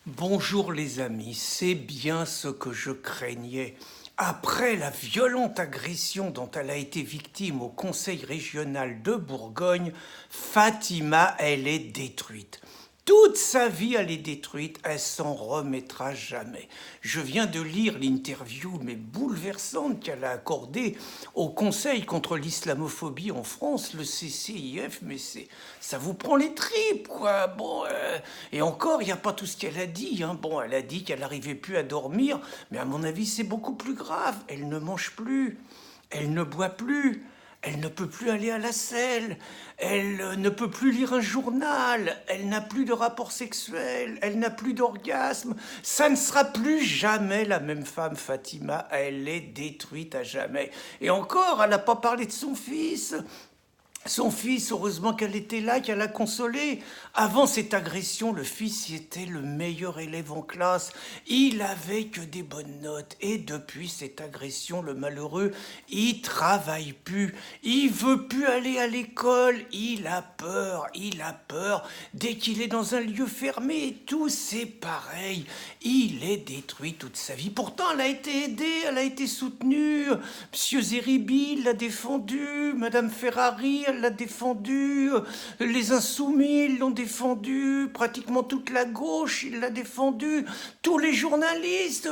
Bonjour les amis, c'est bien ce que je craignais. Après la violente agression dont elle a été victime au Conseil régional de Bourgogne, Fatima, elle est détruite. Toute sa vie, elle est détruite, elle s'en remettra jamais. Je viens de lire l'interview, mais bouleversante, qu'elle a accordée au Conseil contre l'islamophobie en France, le CCIF, mais ça vous prend les tripes, quoi. Bon, et encore, il n'y a pas tout ce qu'elle a dit, hein. Bon, elle a dit qu'elle n'arrivait plus à dormir, mais à mon avis, c'est beaucoup plus grave. Elle ne mange plus, elle ne boit plus. Elle ne peut plus aller à la selle, elle ne peut plus lire un journal, elle n'a plus de rapport sexuel, elle n'a plus d'orgasme. Ça ne sera plus jamais la même femme, Fatima. Elle est détruite à jamais. Et encore, elle n'a pas parlé de son fils. Son fils, heureusement qu'elle était là, qu'elle l'a consolé. Avant cette agression, le fils était le meilleur élève en classe. Il avait que des bonnes notes. Et depuis cette agression, le malheureux, il travaille plus. Il veut plus aller à l'école. Il a peur. Il a peur. Dès qu'il est dans un lieu fermé, tout c'est pareil. Il est détruit toute sa vie. Pourtant, elle a été aidée, elle a été soutenue. Monsieur Zeribi l'a défendu. Madame Ferrari, elle l'a défendu, les Insoumis l'ont défendu, pratiquement toute la gauche il l'a défendu, tous les journalistes,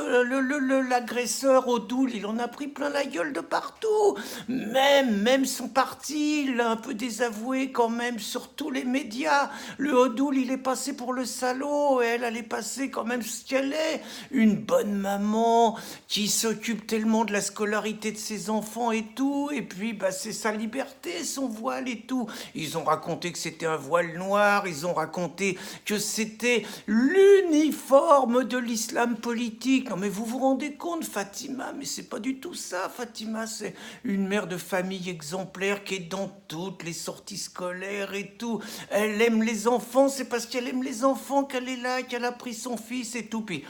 l'agresseur Odoul, il en a pris plein la gueule de partout, même son parti, il l'a un peu désavoué quand même sur tous les médias. Le Odoul, il est passé pour le salaud, et elle est passée quand même ce qu'elle est, une bonne maman qui s'occupe tellement de la scolarité de ses enfants et tout, et puis c'est sa liberté, son voile et tout. Ils ont raconté que c'était un voile noir, ils ont raconté que c'était l'uniforme de l'islam politique. Non mais vous vous rendez compte, Fatima, mais c'est pas du tout ça. Fatima, c'est une mère de famille exemplaire qui est dans toutes les sorties scolaires et tout. Elle aime les enfants, c'est parce qu'elle aime les enfants qu'elle est là, qu'elle a pris son fils et tout. Puis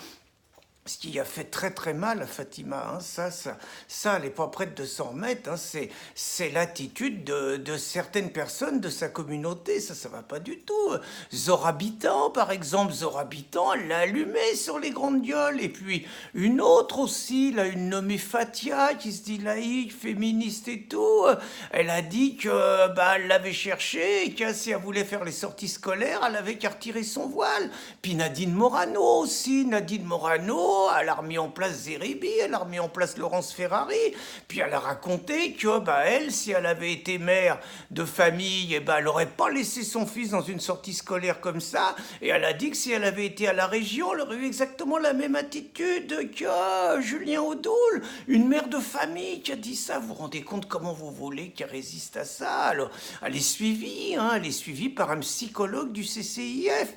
ce qui a fait très très mal à Fatima, hein, ça, elle n'est pas prête de s'en remettre. Hein, c'est l'attitude de certaines personnes de sa communauté. Ça va pas du tout. Zorabitan, par exemple, Zorabitan, elle l'a allumé sur les grandes gueules. Et puis une autre aussi, là, une nommée Fatia, qui se dit laïque, féministe et tout. Elle a dit que elle l'avait cherché et que si elle voulait faire les sorties scolaires, elle avait qu'à retirer son voile. Puis Nadine Morano aussi, Nadine Morano, elle a remis en place Zeribi, elle a remis en place Laurence Ferrari, puis elle a raconté que elle, si elle avait été mère de famille, elle n'aurait pas laissé son fils dans une sortie scolaire comme ça, et elle a dit que si elle avait été à la région, elle aurait eu exactement la même attitude que Julien Audoul, une mère de famille qui a dit ça. Vous vous rendez compte comment vous voulez qu'elle résiste à ça? Alors, elle est suivie, hein, elle est suivie par un psychologue du CCIF.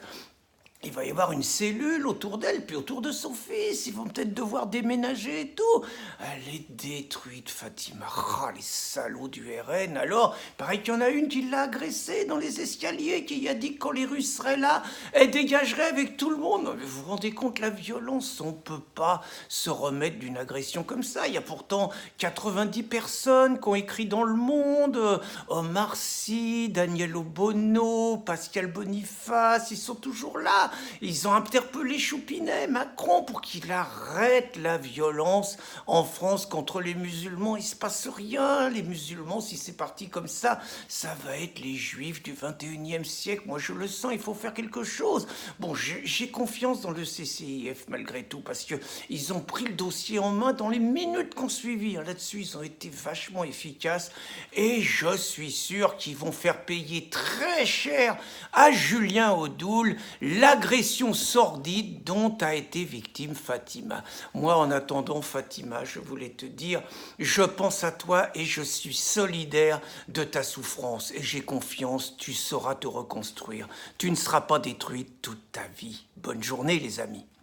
Il va y avoir une cellule autour d'elle, puis autour de son fils. Ils vont peut-être devoir déménager et tout. Elle est détruite, Fatima. Ah, les salauds du RN. Alors, pareil qu'il y en a une qui l'a agressée dans les escaliers, qui a dit que quand les Russes seraient là, elle dégagerait avec tout le monde. Mais vous vous rendez compte la violence? On ne peut pas se remettre d'une agression comme ça. Il y a pourtant 90 personnes qui ont écrit dans Le Monde. Omar Sy, Daniel Obono, Pascal Boniface, ils sont toujours là. Ils ont interpellé Choupinet, Macron, pour qu'il arrête la violence en France contre les musulmans. Il se passe rien. Les musulmans, si c'est parti comme ça va être les juifs du 21e siècle. Moi, je le sens, il faut faire quelque chose. Bon, j'ai confiance dans le CCIF, malgré tout, parce que ils ont pris le dossier en main dans les minutes qu'on suivi. Là-dessus, ils ont été vachement efficaces. Et je suis sûr qu'ils vont faire payer très cher à Julien Audoul l'agression sordide dont a été victime Fatima. Moi, en attendant, Fatima, je voulais te dire, je pense à toi et je suis solidaire de ta souffrance. Et j'ai confiance, tu sauras te reconstruire. Tu ne seras pas détruite toute ta vie. Bonne journée, les amis.